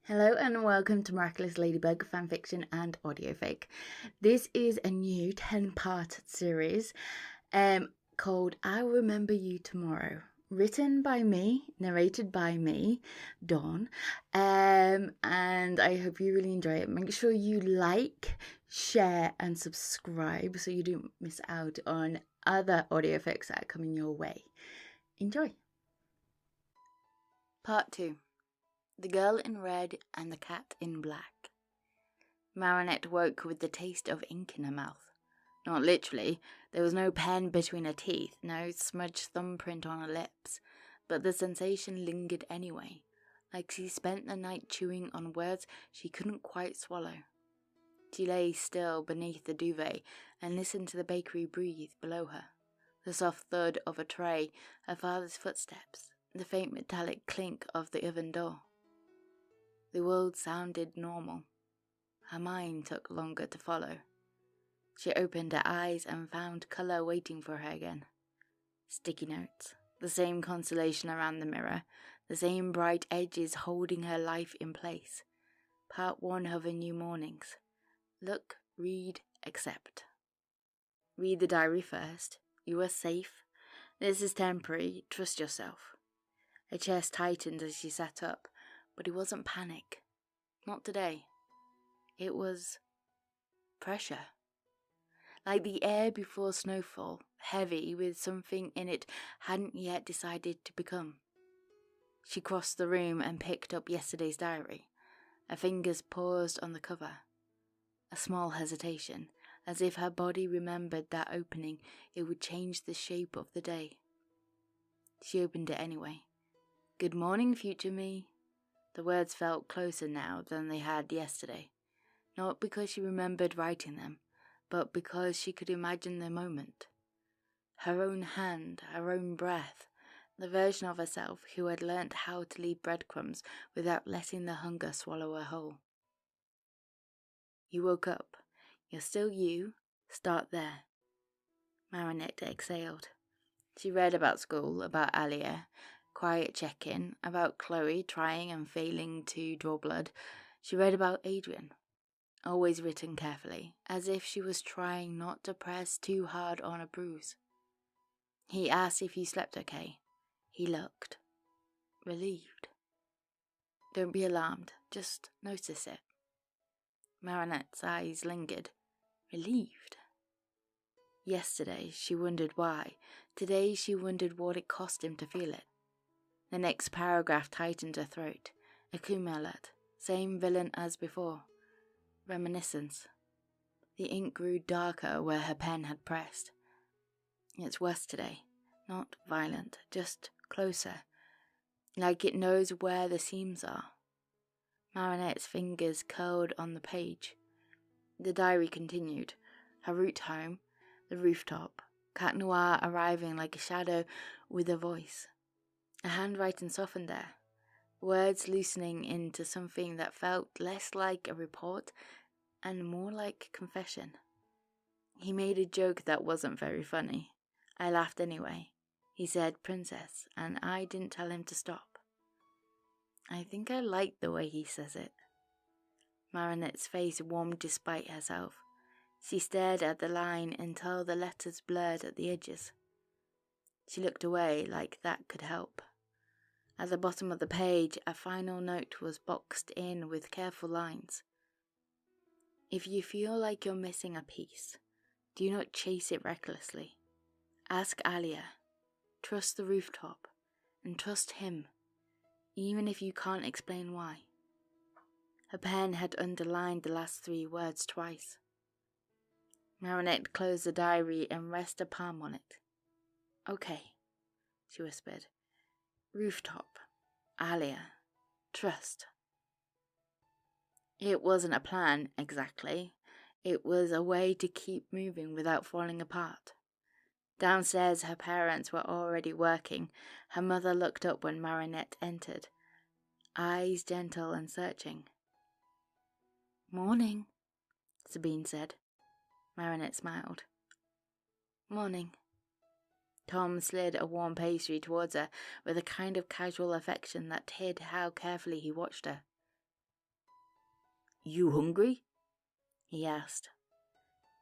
Hello and welcome to Miraculous Ladybug fanfiction and audiofic. This is a new 10-part series called I'll Remember You Tomorrow. Written by me, narrated by me, Dawn, and I hope you really enjoy it. Make sure you like, share and subscribe so you don't miss out on other audiofics that are coming your way. Enjoy! Part 2. The Girl in Red and the Cat in Black. Marinette woke with the taste of ink in her mouth. Not literally, there was no pen between her teeth, no smudged thumbprint on her lips, but the sensation lingered anyway, like she spent the night chewing on words she couldn't quite swallow. She lay still beneath the duvet and listened to the bakery breathe below her, the soft thud of a tray, her father's footsteps, the faint metallic clink of the oven door. The world sounded normal. Her mind took longer to follow. She opened her eyes and found colour waiting for her again. Sticky notes, the same constellation around the mirror, the same bright edges holding her life in place. Part 1 of her new mornings. Look, read, accept. Read the diary first. You are safe. This is temporary. Trust yourself. Her chest tightened as she sat up. But it wasn't panic. Not today. It was pressure. Like the air before snowfall, heavy with something in it hadn't yet decided to become. She crossed the room and picked up yesterday's diary. Her fingers paused on the cover. A small hesitation, as if her body remembered that opening it would change the shape of the day. She opened it anyway. Good morning, future me. The words felt closer now than they had yesterday, not because she remembered writing them, but because she could imagine the moment. Her own hand, her own breath, the version of herself who had learnt how to leave breadcrumbs without letting the hunger swallow her whole. You woke up. You're still you. Start there. Marinette exhaled. She read about school, about Alia, quiet check-in, about Chloe trying and failing to draw blood. She read about Adrian, always written carefully, as if she was trying not to press too hard on a bruise. He asked if you slept okay. He looked relieved. Don't be alarmed, just notice it. Marinette's eyes lingered. Relieved. Yesterday she wondered why. Today she wondered what it cost him to feel it. The next paragraph tightened her throat. Accumulate. Same villain as before. Reminiscence. The ink grew darker where her pen had pressed. It's worse today. Not violent, just closer. Like it knows where the seams are. Marinette's fingers curled on the page. The diary continued. Her route home, the rooftop, Cat Noir arriving like a shadow with a voice. Her handwriting softened there, words loosening into something that felt less like a report and more like confession. He made a joke that wasn't very funny. I laughed anyway. He said princess, and I didn't tell him to stop. I think I like the way he says it. Marinette's face warmed despite herself. She stared at the line until the letters blurred at the edges. She looked away like that could help. At the bottom of the page, a final note was boxed in with careful lines. If you feel like you're missing a piece, do not chase it recklessly. Ask Alia. Trust the rooftop, and trust him, even if you can't explain why. Her pen had underlined the last 3 words twice. Marinette closed the diary and rested a palm on it. Okay, she whispered. Rooftop, Alia, trust. It wasn't a plan, exactly. It was a way to keep moving without falling apart. Downstairs, her parents were already working. Her mother looked up when Marinette entered, eyes gentle and searching. Morning, Sabine said. Marinette smiled. Morning. Tom slid a warm pastry towards her with a kind of casual affection that hid how carefully he watched her. You hungry? He asked.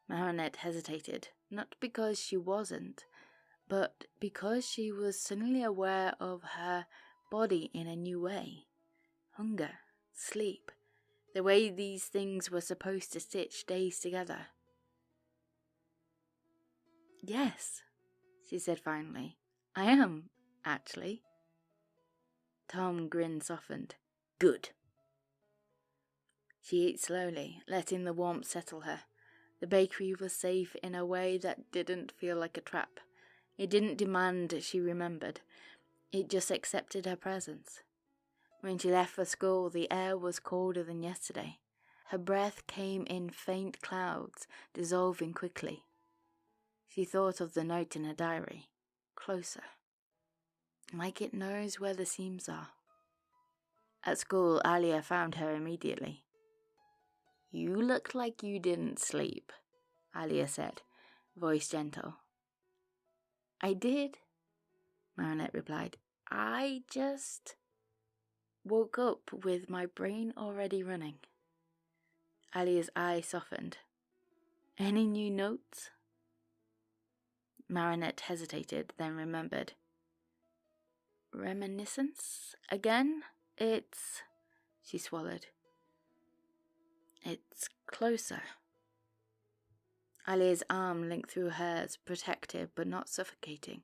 Marinette hesitated, not because she wasn't, but because she was suddenly aware of her body in a new way. Hunger, sleep, the way these things were supposed to stitch days together. Yes, she said finally. I am, actually. Tom's grin softened. Good. She ate slowly, letting the warmth settle her. The bakery was safe in a way that didn't feel like a trap. It didn't demand she remembered. It just accepted her presence. When she left for school, the air was colder than yesterday. Her breath came in faint clouds, dissolving quickly. She thought of the note in her diary. Closer. Like it knows where the seams are. At school, Alia found her immediately. You look like you didn't sleep, Alia said, voice gentle. I did, Marinette replied. I just woke up with my brain already running. Alia's eye softened. Any new notes? Marinette hesitated, then remembered. Reminiscence? Again? It's... She swallowed. It's closer. Alia's arm linked through hers, protective but not suffocating.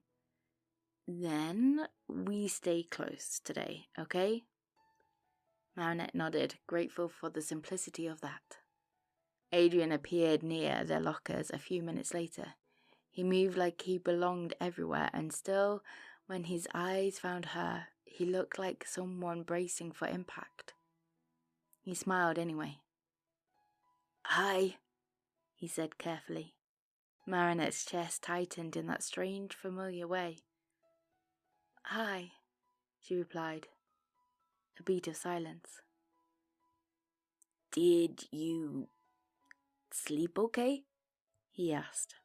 Then we stay close today, okay? Marinette nodded, grateful for the simplicity of that. Adrian appeared near their lockers a few minutes later. He moved like he belonged everywhere, and still, when his eyes found her, he looked like someone bracing for impact. He smiled anyway. Hi, he said carefully. Marinette's chest tightened in that strange, familiar way. Hi, she replied. A beat of silence. Did you sleep okay? He asked.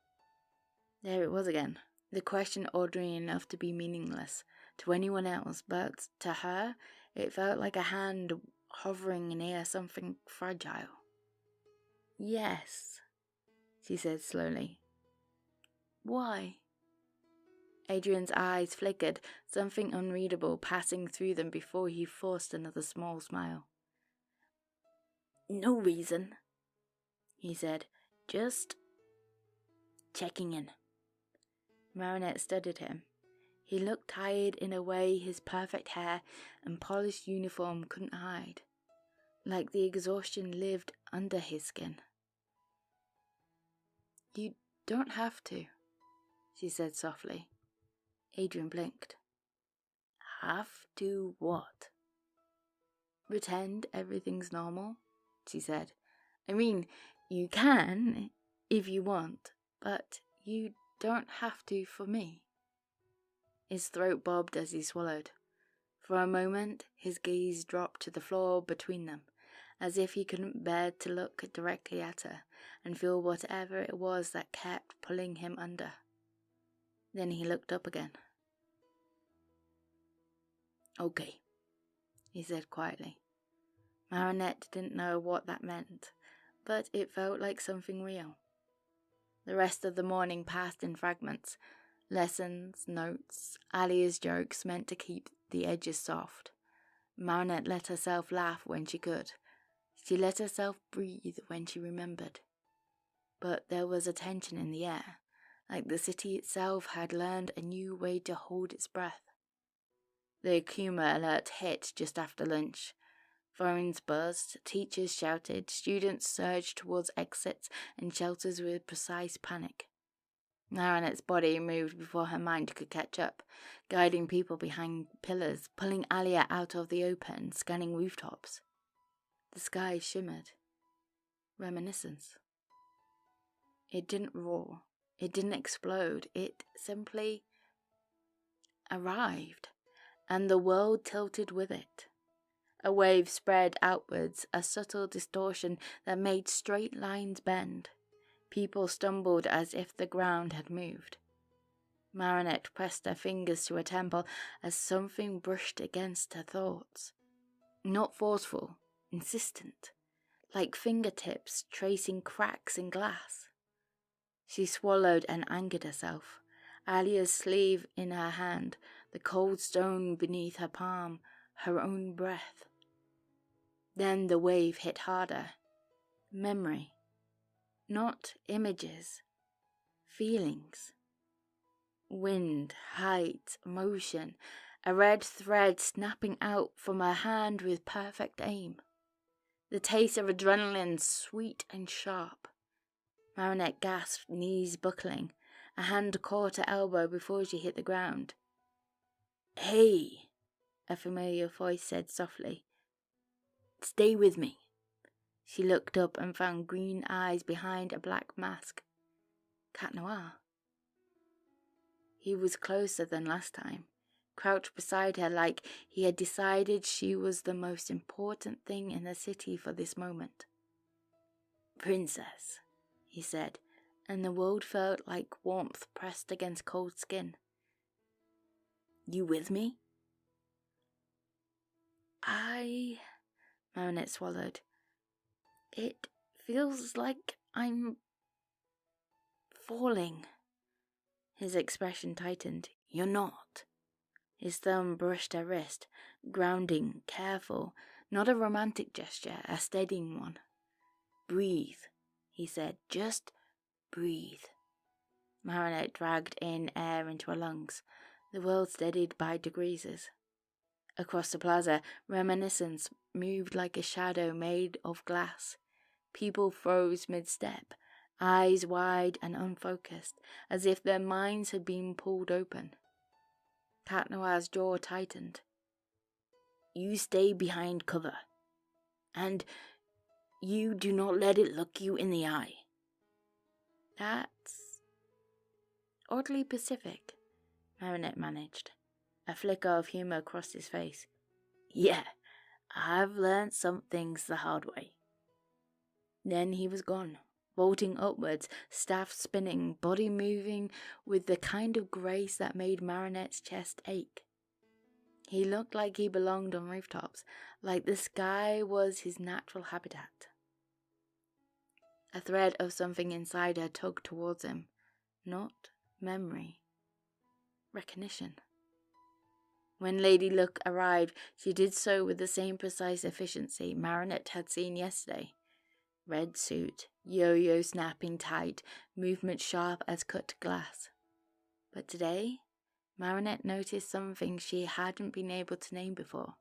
There it was again, the question ordinary enough to be meaningless to anyone else, but to her it felt like a hand hovering near something fragile. Yes, she said slowly. Why? Adrian's eyes flickered, something unreadable passing through them before he forced another small smile. No reason, he said, just checking in. Marinette studied him. He looked tired in a way his perfect hair and polished uniform couldn't hide, like the exhaustion lived under his skin. You don't have to, she said softly. Adrian blinked. Have to what? Pretend everything's normal, she said. I mean, you can, if you want, but you don't have to for me. His throat bobbed as he swallowed. For a moment, his gaze dropped to the floor between them, as if he couldn't bear to look directly at her and feel whatever it was that kept pulling him under. Then he looked up again. Okay, he said quietly. Marinette didn't know what that meant, but it felt like something real. The rest of the morning passed in fragments. Lessons, notes, Alia's jokes meant to keep the edges soft. Marinette let herself laugh when she could. She let herself breathe when she remembered. But there was a tension in the air, like the city itself had learned a new way to hold its breath. The Akuma alert hit just after lunch. Phones buzzed, teachers shouted, students surged towards exits and shelters with precise panic. Marinette's body moved before her mind could catch up, guiding people behind pillars, pulling Alia out of the open, scanning rooftops. The sky shimmered. Reminiscence. It didn't roar. It didn't explode. It simply arrived, and the world tilted with it. A wave spread outwards, a subtle distortion that made straight lines bend. People stumbled as if the ground had moved. Marinette pressed her fingers to her temple as something brushed against her thoughts. Not forceful, insistent, like fingertips tracing cracks in glass. She swallowed and angered herself, Alia's sleeve in her hand, the cold stone beneath her palm, her own breath. Then the wave hit harder. Memory. Not images. Feelings. Wind, height, motion, a red thread snapping out from her hand with perfect aim. The taste of adrenaline, sweet and sharp. Marinette gasped, knees buckling. A hand caught her elbow before she hit the ground. "Hey," a familiar voice said softly. "Stay with me." She looked up and found green eyes behind a black mask. Cat Noir. He was closer than last time, crouched beside her like he had decided she was the most important thing in the city for this moment. "Princess," he said, and the world felt like warmth pressed against cold skin. "You with me?" Marinette swallowed. "It feels like I'm falling." His expression tightened. "You're not." His thumb brushed her wrist, grounding, careful, not a romantic gesture, a steadying one. "Breathe," he said. "Just breathe." Marinette dragged in air into her lungs. The world steadied by degrees. Across the plaza, Reminiscence moved like a shadow made of glass. People froze mid-step, eyes wide and unfocused, as if their minds had been pulled open. Cat Noir's jaw tightened. "You stay behind cover. And you do not let it look you in the eye." "That's oddly Pacific," Marinette managed. A flicker of humor crossed his face. "Yeah, I've learned some things the hard way." Then he was gone, vaulting upwards, staff spinning, body moving with the kind of grace that made Marinette's chest ache. He looked like he belonged on rooftops, like the sky was his natural habitat. A thread of something inside her tugged towards him. Not memory. Recognition. When Lady Luck arrived, she did so with the same precise efficiency Marinette had seen yesterday. Red suit, yo-yo snapping tight, movement sharp as cut glass. But today, Marinette noticed something she hadn't been able to name before.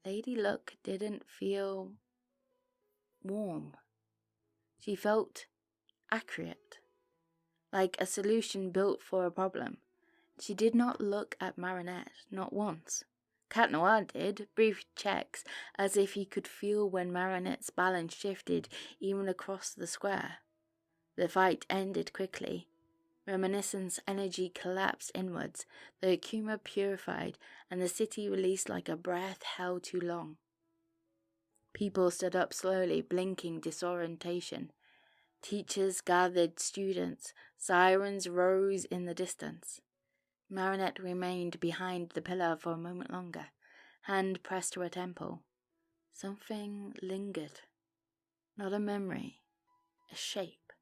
Lady Luck didn't feel warm. She felt accurate, like a solution built for a problem. She did not look at Marinette, not once. Cat Noir did, brief checks, as if he could feel when Marinette's balance shifted even across the square. The fight ended quickly. Reminiscence energy collapsed inwards, the Akuma purified, and the city released like a breath held too long. People stood up slowly, blinking disorientation. Teachers gathered students, sirens rose in the distance. Marinette remained behind the pillar for a moment longer, hand pressed to her temple. Something lingered. Not a memory, a shape.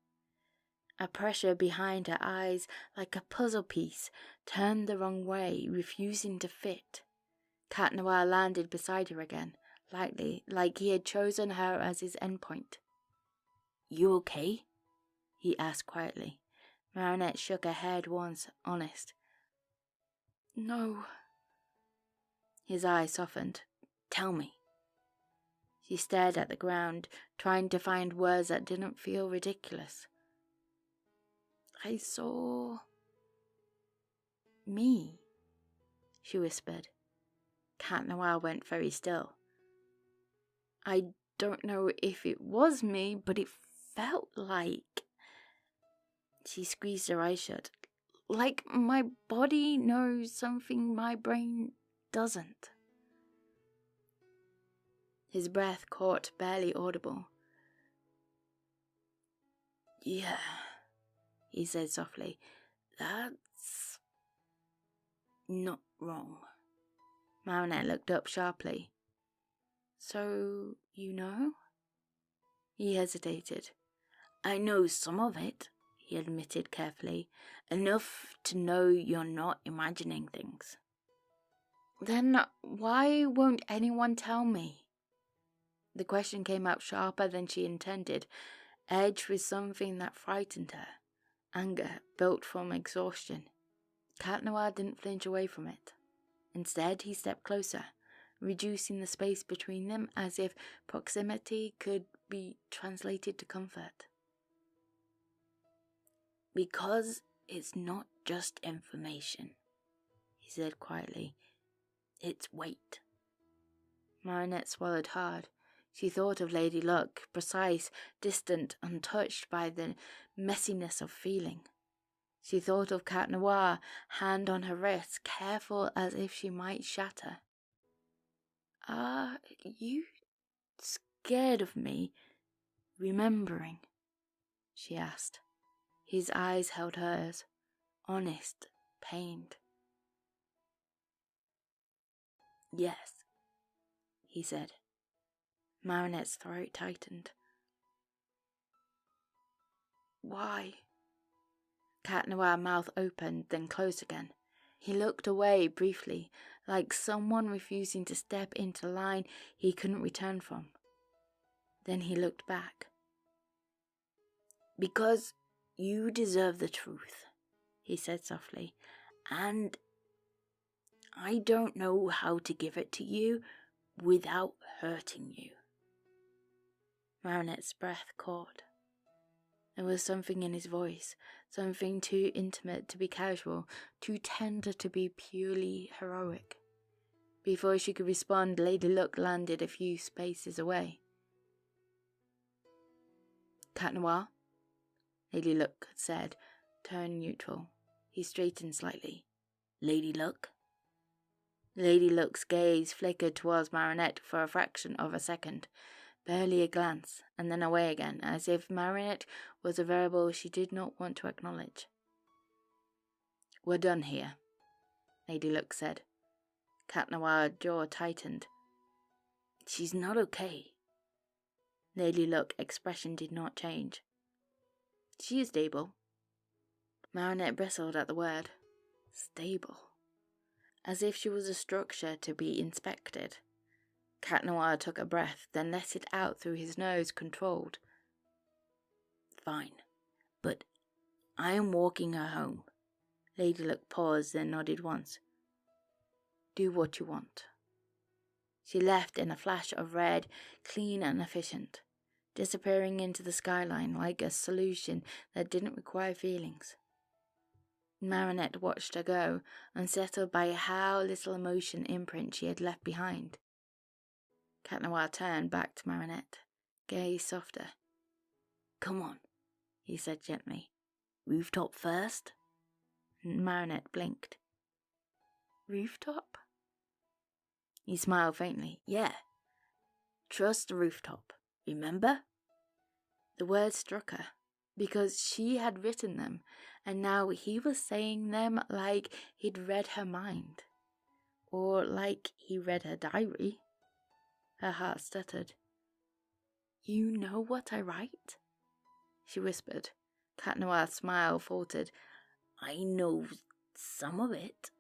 A pressure behind her eyes, like a puzzle piece, turned the wrong way, refusing to fit. Cat Noir landed beside her again, lightly, like he had chosen her as his endpoint. "You okay?" he asked quietly. Marinette shook her head once, honest. "No." His eyes softened. "Tell me." She stared at the ground, trying to find words that didn't feel ridiculous. "I saw me," she whispered. Cat Noir went very still. "I don't know if it was me, but it felt like..." She squeezed her eyes shut. "Like my body knows something my brain doesn't." His breath caught, barely audible. "Yeah," he said softly. "That's not wrong." Marinette looked up sharply. "So, you know?" He hesitated. I know some of it, he admitted carefully. Enough to know you're not imagining things. Then why won't anyone tell me? The question came out sharper than she intended, edged with something that frightened her. Anger built from exhaustion. Cat Noir didn't flinch away from it. Instead, he stepped closer, reducing the space between them as if proximity could be translated to comfort. Because it's not just information, he said quietly. It's weight. Marinette swallowed hard. She thought of Lady Luck, precise, distant, untouched by the messiness of feeling. She thought of Cat Noir, hand on her wrist, careful as if she might shatter. Are you scared of me remembering? She asked. His eyes held hers, honest, pained. Yes, he said. Marinette's throat tightened. Why? Cat Noir's mouth opened, then closed again. He looked away briefly, like someone refusing to step into a line he couldn't return from. Then he looked back. Because you deserve the truth, he said softly, and I don't know how to give it to you without hurting you. Marinette's breath caught. There was something in his voice, something too intimate to be casual, too tender to be purely heroic. Before she could respond, Lady Luck landed a few spaces away. Cat Noir, Lady Luck had said, turned neutral. He straightened slightly. Lady Luck? Lady Luck's gaze flickered towards Marinette for a fraction of a second. Barely a glance, and then away again, as if Marinette was a variable she did not want to acknowledge. We're done here, Lady Luck said. Cat Noir's jaw tightened. She's not okay. Lady Luck's expression did not change. She is stable. Marinette bristled at the word. Stable. As if she was a structure to be inspected. Cat Noir took a breath, then let it out through his nose, controlled. Fine, but I am walking her home. Lady Luck paused, then nodded once. Do what you want. She left in a flash of red, clean and efficient, disappearing into the skyline like a solution that didn't require feelings. Marinette watched her go, unsettled by how little emotion imprint she had left behind. Cat Noir turned back to Marinette, gaze softer. Come on, he said gently. Rooftop first? Marinette blinked. Rooftop? He smiled faintly. Yeah. Trust the rooftop. Remember? The words struck her, because she had written them, and now he was saying them like he'd read her mind. Or like he read her diary. Her heart stuttered. You know what I write? She whispered. Cat Noir's smile faltered. I know some of it.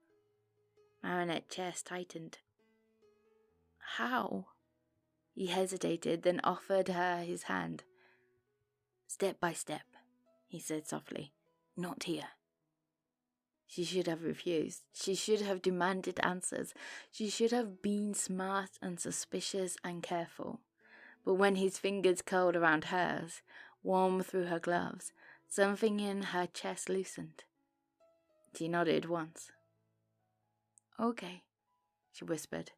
Marinette's chest tightened. How? He hesitated, then offered her his hand. Step by step, he said softly. Not here. She should have refused. She should have demanded answers. She should have been smart and suspicious and careful. But when his fingers curled around hers, warm through her gloves, something in her chest loosened. She nodded once. Okay, she whispered.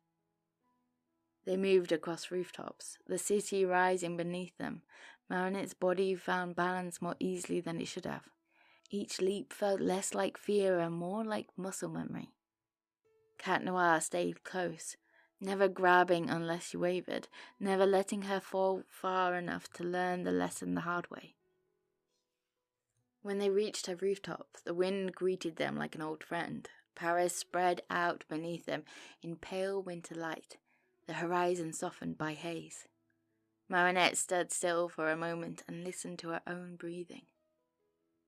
They moved across rooftops, the city rising beneath them. Marinette's body found balance more easily than it should have. Each leap felt less like fear and more like muscle memory. Cat Noir stayed close, never grabbing unless she wavered, never letting her fall far enough to learn the lesson the hard way. When they reached her rooftop, the wind greeted them like an old friend. Paris spread out beneath them in pale winter light, the horizon softened by haze. Marinette stood still for a moment and listened to her own breathing.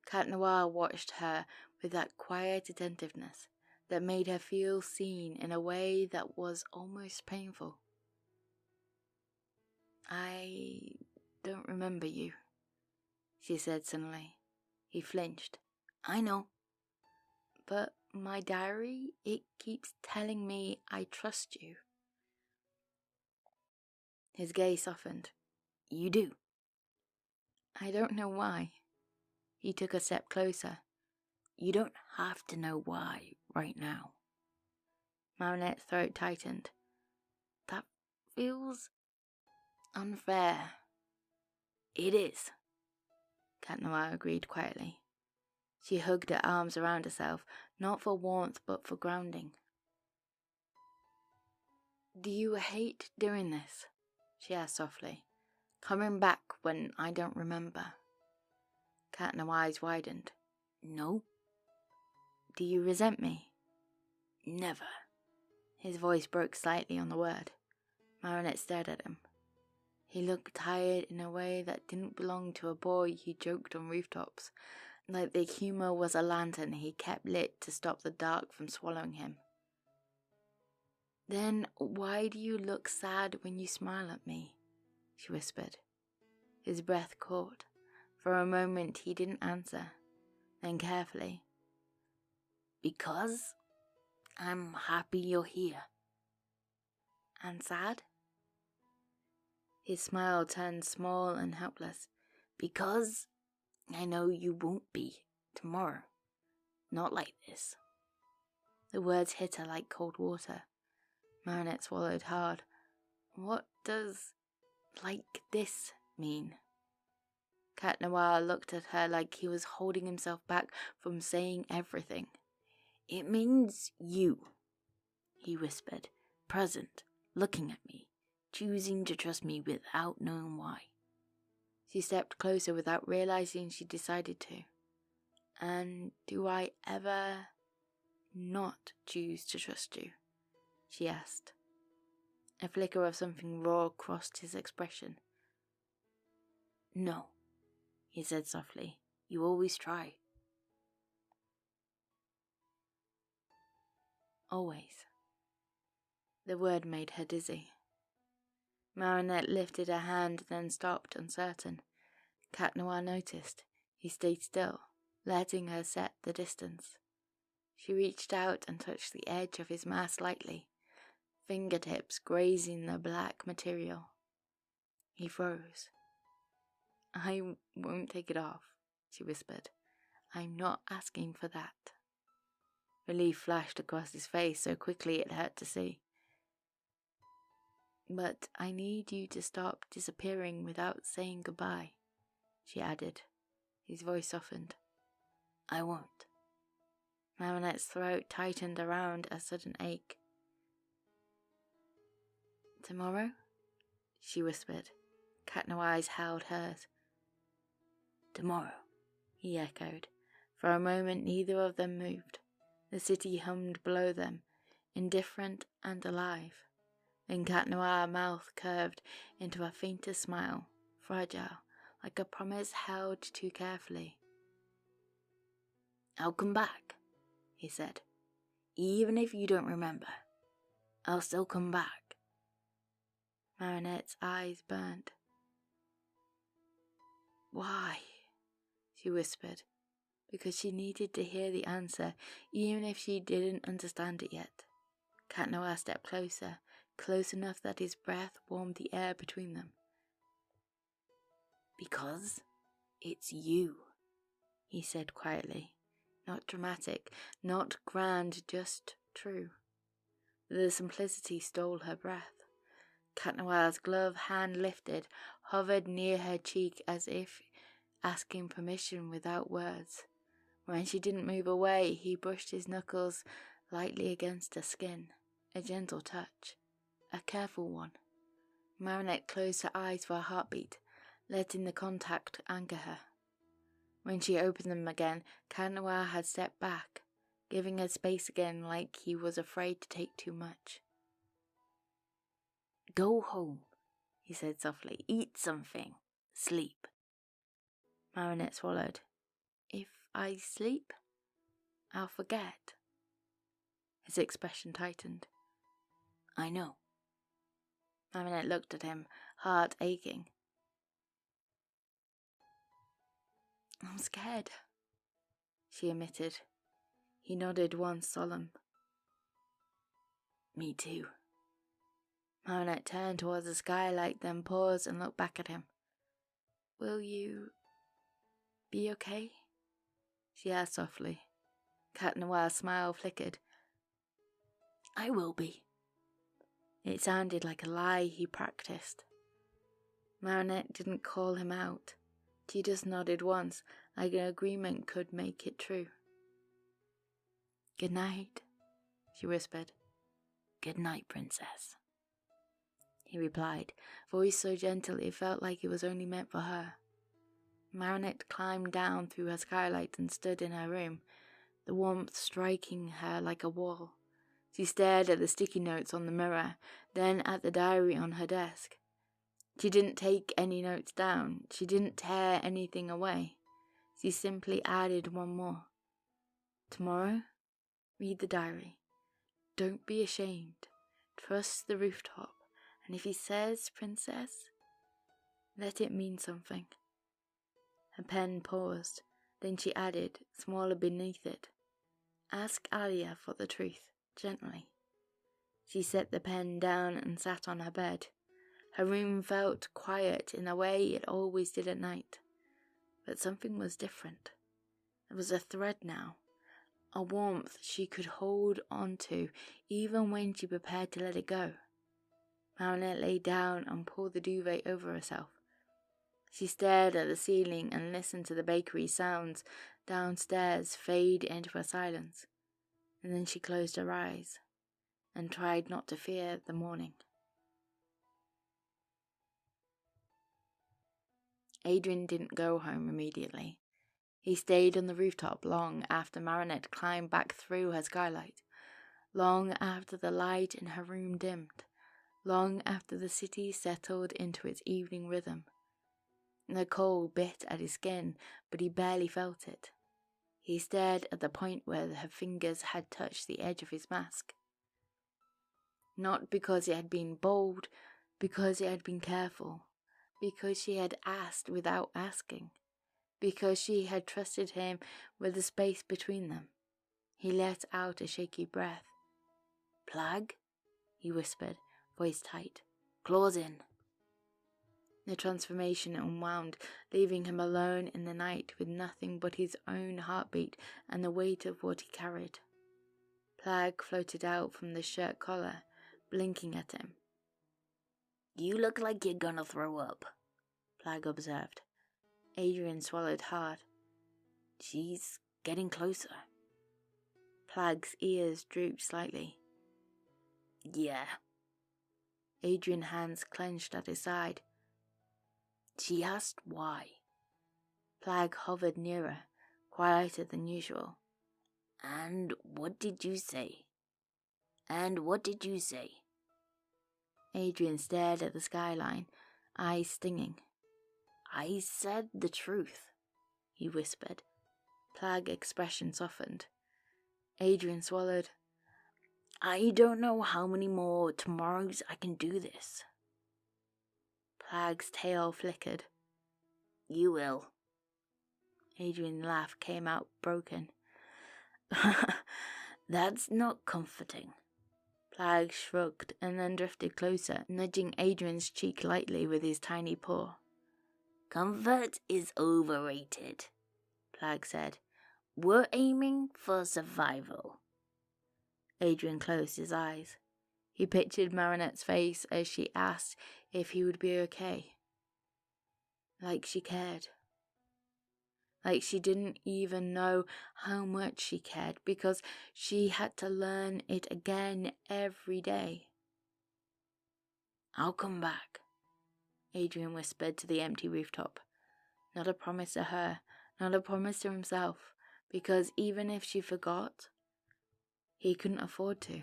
Cat Noir watched her with that quiet attentiveness that made her feel seen in a way that was almost painful. "I don't remember you," she said suddenly. He flinched. "I know. But my diary, it keeps telling me I trust you." His gaze softened. "You do?" "I don't know why." He took a step closer. "You don't have to know why right now." Marinette's throat tightened. "That feels unfair." "It is," Cat Noir agreed quietly. She hugged her arms around herself, not for warmth but for grounding. "Do you hate doing this?" she asked softly. "Coming back when I don't remember?" Cat Noir's eyes widened. "No." "Do you resent me?" "Never." His voice broke slightly on the word. Marinette stared at him. He looked tired in a way that didn't belong to a boy who joked on rooftops, like the humor was a lantern he kept lit to stop the dark from swallowing him. "Then why do you look sad when you smile at me?" she whispered. His breath caught. For a moment he didn't answer. Then carefully, "Because I'm happy you're here." "And sad?" His smile turned small and helpless. "Because I know you won't be tomorrow. Not like this." The words hit her like cold water. Marinette swallowed hard. "What does like this mean?" Cat Noir looked at her like he was holding himself back from saying everything. "It means you," he whispered, "present, looking at me, choosing to trust me without knowing why." She stepped closer without realizing she decided to. "And do I ever not choose to trust you?" she asked. A flicker of something raw crossed his expression. "No," he said softly. "You always try." Always. The word made her dizzy. Marinette lifted her hand, then stopped, uncertain. Cat Noir noticed. He stayed still, letting her set the distance. She reached out and touched the edge of his mask lightly, fingertips grazing the black material. He froze. "I won't take it off," she whispered. "I'm not asking for that." Relief flashed across his face so quickly it hurt to see. "But I need you to stop disappearing without saying goodbye," she added. His voice softened. "I won't." Marinette's throat tightened around a sudden ache. "Tomorrow?" she whispered. Cat Noir's held hers. "Tomorrow," he echoed. For a moment neither of them moved. The city hummed below them, indifferent and alive. Then Cat Noir's mouth curved into a fainter smile, fragile, like a promise held too carefully. "I'll come back," he said. "Even if you don't remember, I'll still come back." Marinette's eyes burned. "Why?" she whispered, because she needed to hear the answer, even if she didn't understand it yet. Cat Noir stepped closer, close enough that his breath warmed the air between them. "Because it's you," he said quietly. Not dramatic, not grand, just true. The simplicity stole her breath. Cat Noir's gloved hand lifted, hovered near her cheek as if asking permission without words. When she didn't move away, he brushed his knuckles lightly against her skin. A gentle touch. A careful one. Marinette closed her eyes for a heartbeat, letting the contact anchor her. When she opened them again, Cat Noir had stepped back, giving her space again like he was afraid to take too much. "Go home," he said softly. Eat something. Sleep. Marinette swallowed. If I sleep, I'll forget. His expression tightened. I know. Marinette looked at him, heart aching. I'm scared, she admitted. He nodded once, solemn. Me too. Marinette turned towards the skylight, then paused and looked back at him. Will you be okay? She asked softly. Cat Noir's smile flickered. I will be. It sounded like a lie he practiced. Marinette didn't call him out. She just nodded once, like an agreement could make it true. Good night, she whispered. Good night, princess, he replied, voice so gentle it felt like it was only meant for her. Marinette climbed down through her skylight and stood in her room, the warmth striking her like a wall. She stared at the sticky notes on the mirror, then at the diary on her desk. She didn't take any notes down. She didn't tear anything away. She simply added one more. Tomorrow, read the diary. Don't be ashamed. Trust the rooftop. And if he says, princess, let it mean something. Her pen paused. Then she added, smaller beneath it, ask Alia for the truth, gently. She set the pen down and sat on her bed. Her room felt quiet in a way it always did at night. But something was different. There was a thread now, a warmth she could hold on to even when she prepared to let it go. Marinette lay down and pulled the duvet over herself. She stared at the ceiling and listened to the bakery sounds downstairs fade into a silence. And then she closed her eyes and tried not to fear the morning. Adrien didn't go home immediately. He stayed on the rooftop long after Marinette climbed back through her skylight, long after the light in her room dimmed, long after the city settled into its evening rhythm. The cold bit at his skin, but he barely felt it. He stared at the point where her fingers had touched the edge of his mask. Not because it had been bold, because it had been careful, because she had asked without asking, because she had trusted him with the space between them. He let out a shaky breath. Plague? He whispered, voice tight. Claws in. The transformation unwound, leaving him alone in the night with nothing but his own heartbeat and the weight of what he carried. Plague floated out from the shirt collar, blinking at him. You look like you're gonna throw up, Plague observed. Adrien swallowed hard. She's getting closer. Plague's ears drooped slightly. Yeah. Adrien's hands clenched at his side. She asked why. Plague hovered nearer, quieter than usual. And what did you say? Adrien stared at the skyline, eyes stinging. I said the truth, he whispered. Plague's expression softened. Adrien swallowed. I don't know how many more tomorrows I can do this. Plague's tail flickered. You will. Adrien's laugh came out broken. That's not comforting. Plague shrugged and then drifted closer, nudging Adrien's cheek lightly with his tiny paw. Comfort is overrated, Plague said. We're aiming for survival. Adrien closed his eyes. He pictured Marinette's face as she asked if he would be okay. Like she cared. Like she didn't even know how much she cared because she had to learn it again every day. I'll come back, Adrien whispered to the empty rooftop. Not a promise to her, not a promise to himself, because even if she forgot, he couldn't afford to.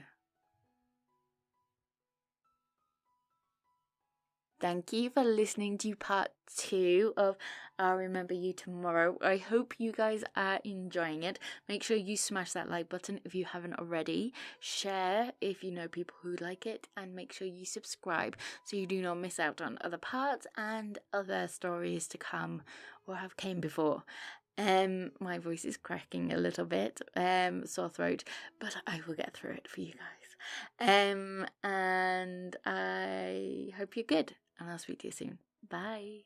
Thank you for listening to part 2 of I'll Remember You Tomorrow. I hope you guys are enjoying it. Make sure you smash that like button if you haven't already. Share if you know people who like it. And make sure you subscribe so you do not miss out on other parts and other stories to come or have came before. My voice is cracking a little bit, sore throat, but I will get through it for you guys. And I hope you're good, and I'll speak to you soon. Bye.